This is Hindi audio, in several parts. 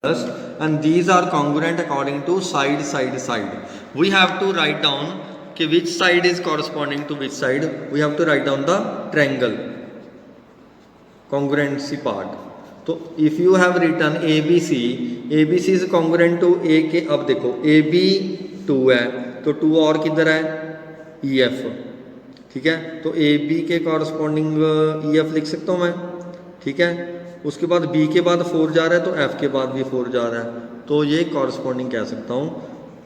and these are congruent according to side. We have to write down कि which side is corresponding to which side. We have to write down the triangle congruency part. तो if you have written ABC is congruent to A के, अब देखो AB 2 है तो 2 और किधर है EF, ठीक है, तो AB के कॉरस्पॉन्डिंग EF लिख सकता हूँ मैं, ठीक है। उसके बाद B के बाद 4 जा रहा है तो F के बाद भी 4 जा रहा है, तो ये कॉरस्पॉन्डिंग कह सकता हूँ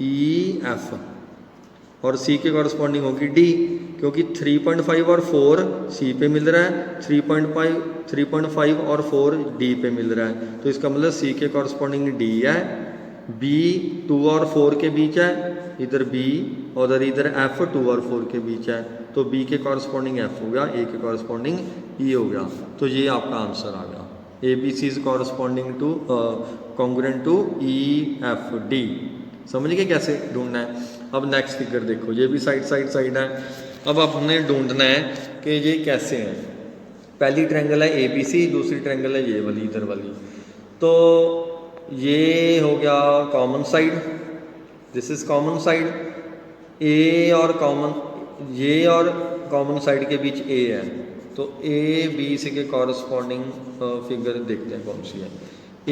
EF, और C के कॉरस्पॉन्डिंग होगी D, क्योंकि 3.5 और 4 C पे मिल रहा है, 3.5 और 4 D पे मिल रहा है, तो इसका मतलब C के कॉरस्पॉन्डिंग D है, B 2 और 4 के बीच है, इधर B और इधर F 2 और 4 के बीच है, तो B के कॉरस्पॉन्डिंग F हो गया, A के कॉरस्पॉन्डिंग E हो गया, तो ये आपका आंसर आ गया। ABC is corresponding to congruent to EFD। समझ गए कैसे ढूंढना है। अब नेक्स्ट फिगर देखो, ये भी साइड है। अब आपने ढूंढना है कि ये कैसे हैं। पहली ट्रायंगल है ABC, दूसरी ट्रायंगल है ये वाली, इधर वाली, तो ये हो गया common side, this is common side, ये और कॉमन साइड के बीच A है, तो ABC के कॉरस्पॉन्डिंग फिगर देखते हैं कौन सी है। A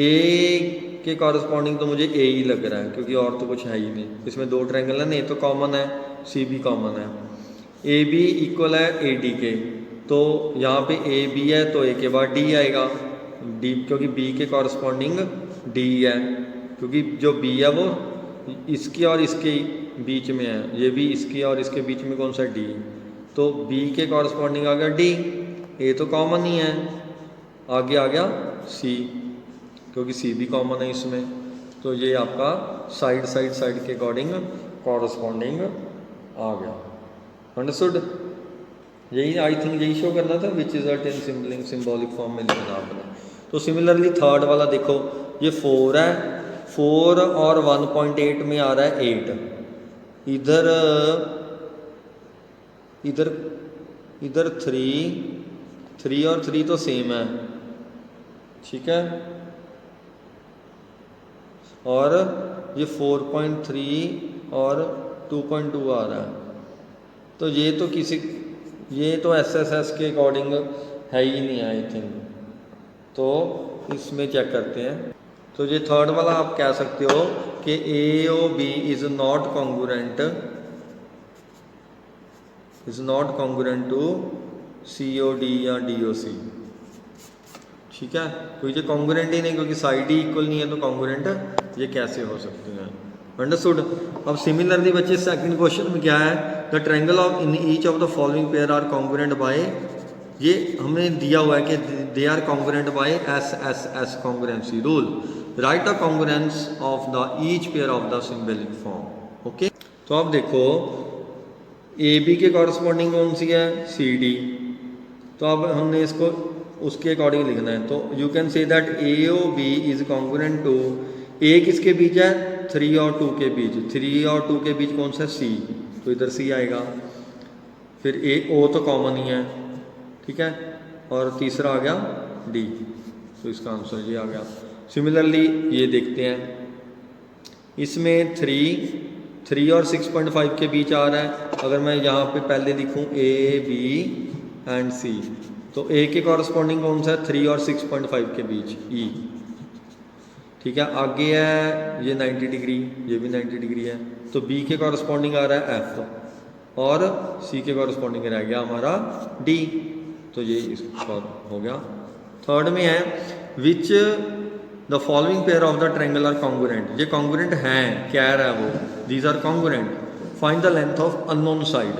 के कॉरस्पॉन्डिंग तो मुझे A ही लग रहा है, क्योंकि और तो कुछ है ही नहीं, इसमें 2 ट्रायंगल है, A तो कॉमन है, C भी कॉमन है। AB इक्वल है AD के, तो यहाँ पे AB है तो A के बाद D आएगा, D क्योंकि B के कॉरस्पॉन्डिंग D है, क्योंकि जो B है वो इसकी और इसके बीच में है, ये भी इसकी और इसके बीच में कौन सा D, तो B के कॉरस्पॉन्डिंग आ गया D, A तो कॉमन ही है, आगे आ गया C, क्योंकि C भी कॉमन है इसमें, तो ये आपका साइड के अकॉर्डिंग कॉरस्पॉन्डिंग आ गया। अंडरस्टूड। यही आई थिंक यही शो करना था, which is at in symbolic form में लिखना आपने। तो सिमिलरली थर्ड वाला देखो, ये 4 है, 4 और 1.8 में आ रहा है 8, इधर 3 और 3 तो सेम है, ठीक है, और ये 4.3 और 2.2 आ रहा है, तो ये तो SSS के अकॉर्डिंग है ही नहीं आई थिंक, तो इसमें चेक करते हैं। तो ये थर्ड वाला आप कह सकते हो कि AOB is not congruent to COD या DOC, ठीक है, क्योंकि ये कॉन्ग्रुएंट ही नहीं, क्योंकि साइड ही इक्वल नहीं है, तो कॉन्ग्रुएंट ये कैसे हो सकते हैं। अंडरस्टूड। अब सिमिलरली बच्चे सेकंड क्वेश्चन में क्या है, the triangle of in each of the following pair are congruent by, ये हमें दिया हुआ है कि they are congruent by SSS congruency rule, write the congruence of the each pair of the symbolic form. Okay, तो अब देखो AB के कॉरस्पॉन्डिंग कौन सी है CD, तो अब हमने इसको उसके अकॉर्डिंग लिखना है, तो you can say that AOB is congruent to, A किसके बीच है 3 और 2 के बीच, 3 और 2 के बीच कौन सा C, तो इधर C आएगा, फिर O तो कॉमन ही है, ठीक है, और तीसरा आ गया D, तो इसका आंसर ये आ गया। सिमिलरली ये देखते हैं, इसमें 3 और 6.5 के बीच आ रहा है, अगर मैं यहाँ पे पहले लिखूँ A B एंड C, तो A के कॉरस्पॉन्डिंग कौन सा है 3 और 6.5 के बीच E, ठीक है, आगे है ये 90 डिग्री, ये भी 90 डिग्री है, तो B के कॉरस्पॉन्डिंग आ रहा है F, और C के कॉरस्पॉन्डिंग रह गया हमारा D, तो ये इसका हो गया। थर्ड में है which the following pair of the triangle are congruent, ये कॉन्ग्रुएंट हैं, कह रहा है वो, these are congruent, find the length of unknown side,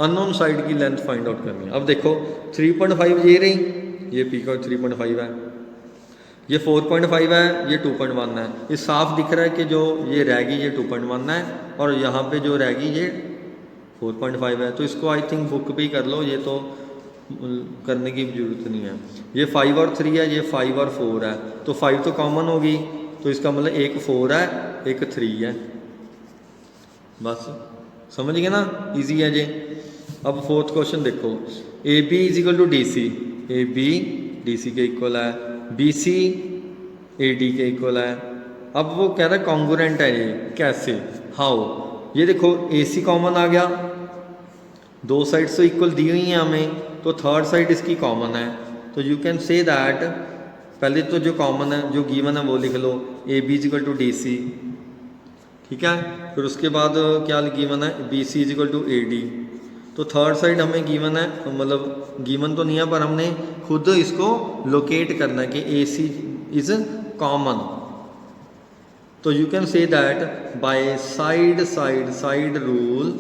unknown side की लेंथ फाइंड आउट करनी है। अब देखो 3.5 ये रही, ये P का 3.5 है, ये 4.5 है, ये 2.1 है, ये साफ दिख रहा है कि जो ये रहेगी ये 2.1 है, और यहाँ पे जो रहेगी ये 4.5 है, तो इसको आई थिंक बुक भी कर लो, ये तो करने की जरूरत नहीं है। ये 5 और 3 है, ये 5 और 4 है, तो 5 तो कॉमन होगी, तो इसका मतलब एक 4 है एक 3 है, बस समझ गए ना, इजी है जी। अब फोर्थ क्वेश्चन देखो, AB is equal to DC, AB DC के इक्वल है, BC ए डी के इक्वल है। अब वो कह रहा है कॉन्ग्रुएंट है ये, कैसे, हाउ, ये देखो ए सी कॉमन आ गया, दो साइड्स तो इक्वल दी हुई हैं हमें, तो थर्ड साइड इसकी कॉमन है, तो यू कैन से दैट, पहले तो जो कॉमन है जो गिवन है वो लिख लो, A B is equal to D C, ठीक है। फिर उसके बाद क्या गिवन है, B C is equal to A D. तो थर्ड साइड हमें गिवन है, मतलब गिवन तो नहीं है पर हमने खुद इसको लोकेट करना है कि ए सी इज कॉमन। तो you can say that by side rule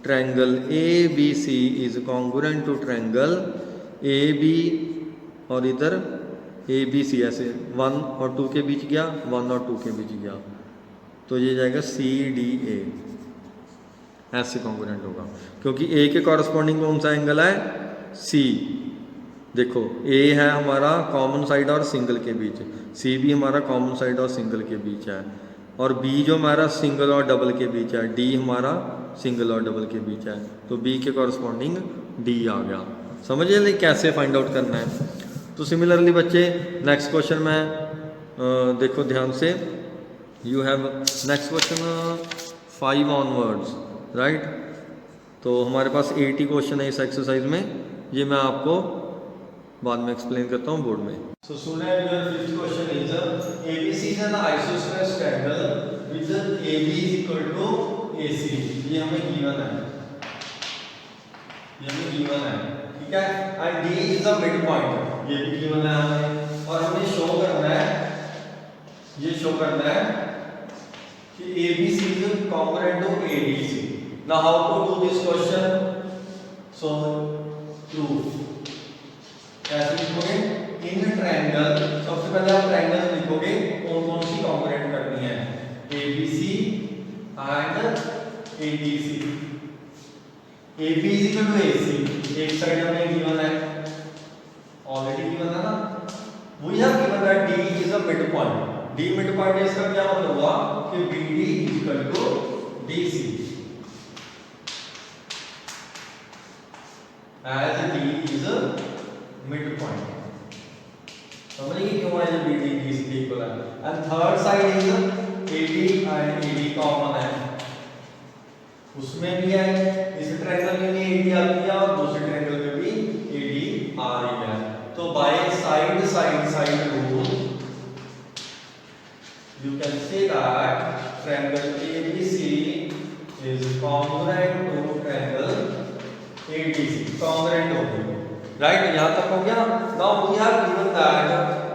triangle A B C is congruent to triangle A B, और इधर ए बी सी ऐसे 1 और 2 के बीच गया, 1 और 2 के बीच गया, तो ये जाएगा सी डी ए, ऐसे कॉन्ग्रुएंट होगा, क्योंकि ए के कॉरस्पॉन्डिंग कौन सा एंगल है, सी। देखो ए है हमारा कॉमन साइड और सिंगल के बीच, सी भी हमारा कॉमन साइड और सिंगल के बीच है, और बी जो हमारा सिंगल और डबल के बीच है, डी हमारा सिंगल और डबल के बीच है, तो बी के कॉरस्पॉन्डिंग डी आ गया। समझिए नहीं कैसे फाइंड आउट करना है। तो सिमिलरली बच्चे नेक्स्ट क्वेश्चन में देखो ध्यान से, you have next question 5 onwards, right. तो हमारे पास 80 क्वेश्चन है इस एक्सरसाइज में, ये मैं आपको बाद में एक्सप्लेन करता हूँ बोर्ड में। So student your fifth question is ABC is an isosceles triangle with AB is equal to AC, ये हमें गिवन है, ये हमें गिवन है, ठीक है, and D is the mid point, ये भी गिवन है हमें, और हमें शो करना है, ये शो करना है कि ABC is congruent to ADC। Now how to do this question, so proof कैसे लिखोगे, इन ट्रायंगल, सबसे पहले आप ट्रायंगल लिखोगे कौन कौन सी कॉन्ग्रुएंट करनी है, ABC and ADC। AB is equal to AC, एक साइड हमें गिवन है, ऑलरेडी गिवन है ना, we have given that D is a mid point, D mid point, इसका क्या मतलब हुआ कि BD is equal to DC, as D is a mid point। समझिए क्यों है जो BD DC के इक्वल है, and third side is AD and AD common है, उसमें भी है, इस ट्रायंगल में भी AD आ रही है और दूसरे ट्रायंगल में भी AD आ रही है, तो bye side rule you can say that triangle ABC is congruent to triangle ADC, congruent हो गई, राइट, यहाँ तक हो गया। Now we have given that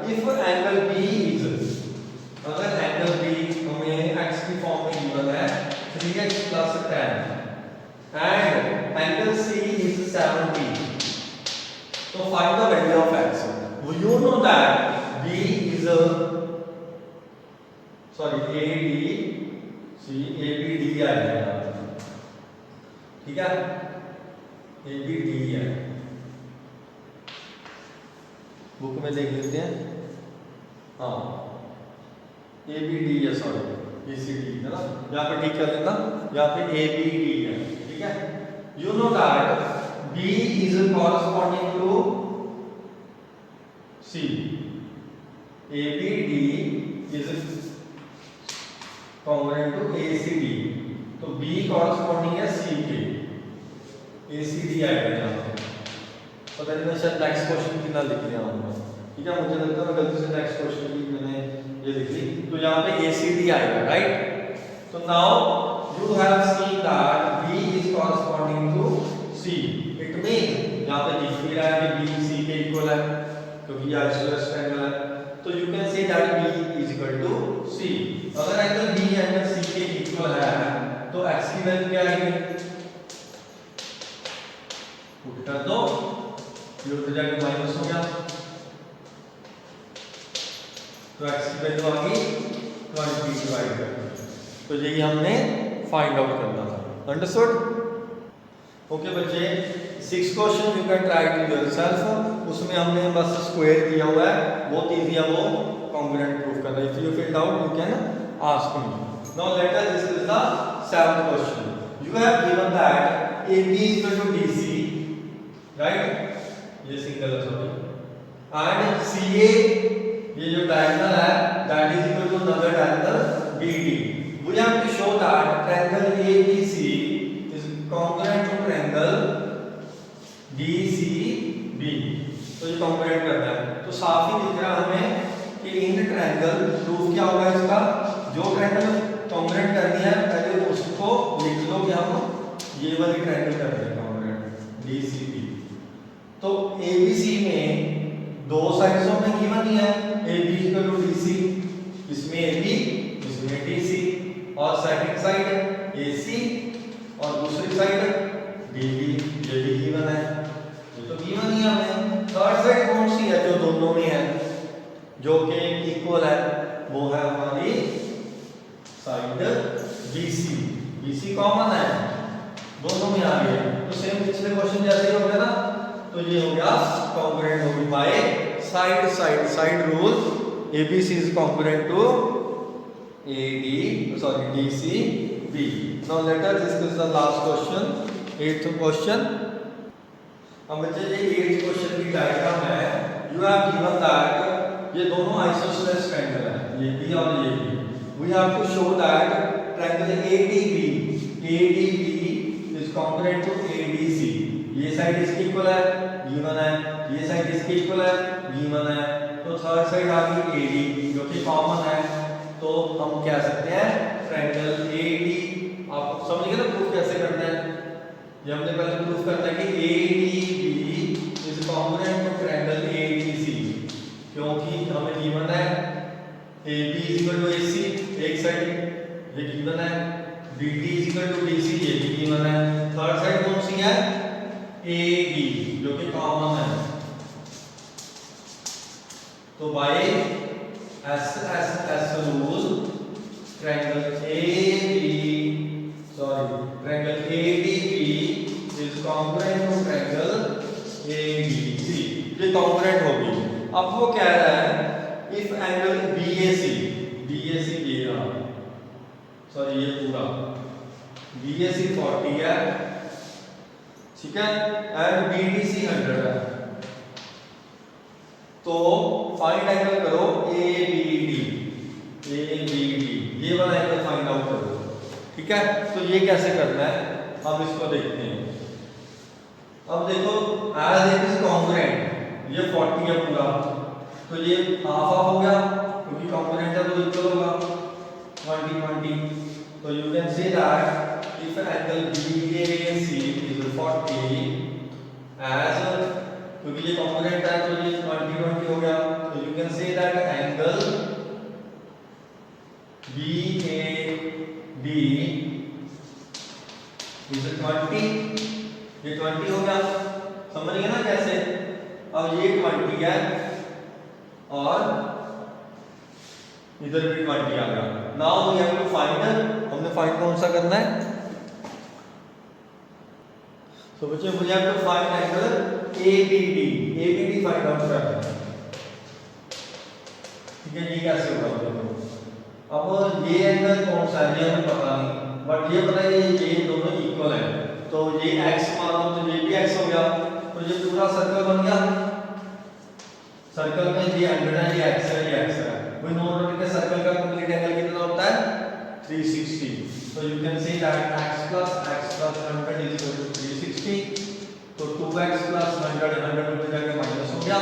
if angle B is, अगर एंगल B हमें x की फॉर्म में गिवन है 3x plus 10 and angle C is 70, तो find the value of x। You know that B is a ABD आएगा, ठीक है, ABD है, बुक में देख लेते हैं, हाँ ABD है, सॉरी ACD है ना, यहाँ पे ठीक कर लेना, यहाँ पे ABD है, ठीक है। You know that B is corresponding to C, ABD is congruent to ACD, तो B कॉरस्पॉन्डिंग है C के, ACD आएगा यहाँ पे, पता नहीं मैं शायद नेक्स्ट क्वेश्चन की ना लिख लिया हूँ, ठीक है, मुझे लगता है मैं गलती से नेक्स्ट क्वेश्चन की मैंने ये लिख ली, तो यहाँ पे ACD आएगा, राइट। तो now you have seen that B is corresponding to C, it mean यहाँ पे दिख भी रहा है कि B C के इक्वल है, क्योंकि ये आइसोसेलेस ट्रायंगल है, तो you can say that B is equal to C। अगर एंगल B एंगल C के इक्वल है तो x की वैल्यू क्या आएगी, पुट कर दो, ये उधर जाके माइनस हो गया, तो x की वैल्यू आ गई 20 डिवाइड कर, तो यही हमने फाइंड आउट करना था, अंडरस्टूड। ओके बच्चे, 6 question you can try to yourself, उसमें हमने बस स्क्वायर किया हुआ है, बहुत इजी है वो कॉन्ग्रुएंट प्रूफ करना, if you field out you can ask me। Now let us discuss the 7th question। You have given that AB is equal to DC, right? ये सिंगल है सॉरी, and CA ये जो डायगोनल है that is equal to another diagonal BD। We have to show that triangle ABC is congruent to triangle DCB। तो ये कॉन्ग्रुएंट करना है, तो साफ ही दिख रहा हमें कि इन ट्रायंगल प्रूफ क्या होगा इसका, जो ट्रायंगल कॉन्ग्रुएंट करनी है पहले उसको लिख लो कि हम ये वाली ट्रायंगल कर रहे हैं कॉन्ग्रुएंट DCB। तो ABC में दो साइड्सों में गिवन ही है AB इक्वल टू DC, इसमें AB इसमें DC, और सेकंड साइड AC और दूसरी साइड DB, ये भी गिवन है, ये तो गिवन ही है हमें। थर्ड साइड कौन सी है जो दोनों में है जो कि इक्वल है, वो है हमारी साइड BC। BC कॉमन है दोनों में आ गया, तो सेम पिछले क्वेश्चन जैसे ही हो गया ना, तो ये हो गया कॉन्ग्रुएंट होगी by side side side rule. ABC is congruent to DCB। Now let us discuss the last question, 8th question। अब बच्चे ये 8th क्वेश्चन की डायग्राम है। You have given that ये दोनों आइसोसेलेस ट्रायंगल है, ये भी और ये भी। We have to show that triangle ADB is congruent to ADC। ये साइड इसकी इक्वल है, गिवन है, ये साइड इसकी इक्वल है, गिवन है, तो थर्ड साइड आ गई AD जो कि कॉमन है, तो हम कह सकते हैं ट्रायंगल AD। आप समझ गए ना प्रूफ कैसे करते हैं, ये हमने पहले प्रूफ करना है कि ADB is congruent to triangle ADC, क्योंकि हमें गिवन है AB is equal to AC एक साइड ये गिवन है, BD is equal to DC ये भी गिवन है, थर्ड साइड कौन सी है AD जो कि कॉमन है। तो by SSS rule triangle ADB is congruent to triangle ABC, ये कॉन्ग्रुएंट होगी। अब वो कह रहा है इफ एंगल BAC ये रहा, सॉरी ये पूरा BAC 40 है, ठीक है, एंड BDC 100 है, तो फाइंड एंगल करो ABD, ये वाला एंगल फाइंड आउट करो, ठीक है। तो ये कैसे करना है हम इसको देखते हैं। अब देखो एज इट इज कॉन्ग्रुएंट, ये 40 है पूरा, तो ये हाफ हाफ हो गया क्योंकि कॉन्ग्रुएंट है तो इक्वल होगा 20 तो you can say that if angle BAC is 40 as, क्योंकि ये कॉन्ग्रुएंट है तो ये 20 हो गया, तो you can say that angle BAD is 20, ये 20 हो गया, समझ गए ना कैसे। अब ये 20 है और इधर भी 20 आ गया। Now we have to find, हमने फाइंड कौन सा करना है, तो बच्चे we have to find angle ABD find out करना है, ठीक है। ये कैसे होगा देखो, अब ये एंगल कौन सा है ये हमें पता नहीं, बट ये पता है ये दोनों इक्वल है, तो ये x मान लो तो ये भी x हो गया, तो ये पूरा सर्कल बन गया। सर्कल में ये 100 है, ये x है, ये x है। वी नो दैट सर्कल का कंप्लीट एंगल कितना होता है 360, so you can say that x plus 100 is equal to 360, तो 2x plus 100 में जाके माइनस हो गया,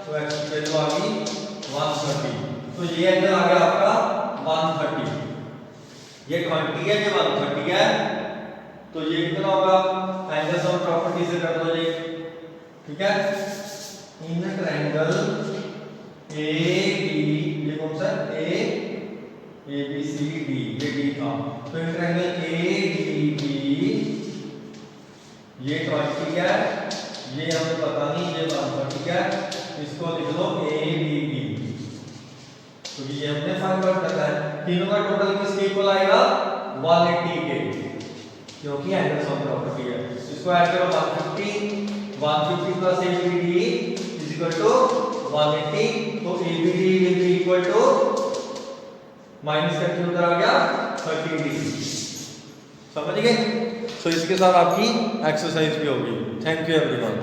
तो x की वैल्यू आ गई 130, तो ये एंगल आ गया आपका 130, ये 20 है, ये 130 है, तो ये कितना होगा, एंगल सम प्रॉपर्टी से कर दो ये, ठीक है। इन ट्रायंगल AD, ये कौन सा है ABCD, ये D था, तो इन ट्रायंगल ADB ये 20 है, ये हमें पता नहीं, ये 130 है, इसको लिख लो ABB, तो ये हमने फाइंड आउट करना है। तीनों का टोटल किसके इक्वल आएगा 180 के, क्योंकि एंगल सम प्रॉपर्टी है। इसको ऐड करो 150 plus ABD is equal to 180, तो ABD will be equal to minus करके उधर आ गया 30 डिग्री, समझ गए। सो इसके साथ आपकी एक्सरसाइज भी होगी। Thank you everyone.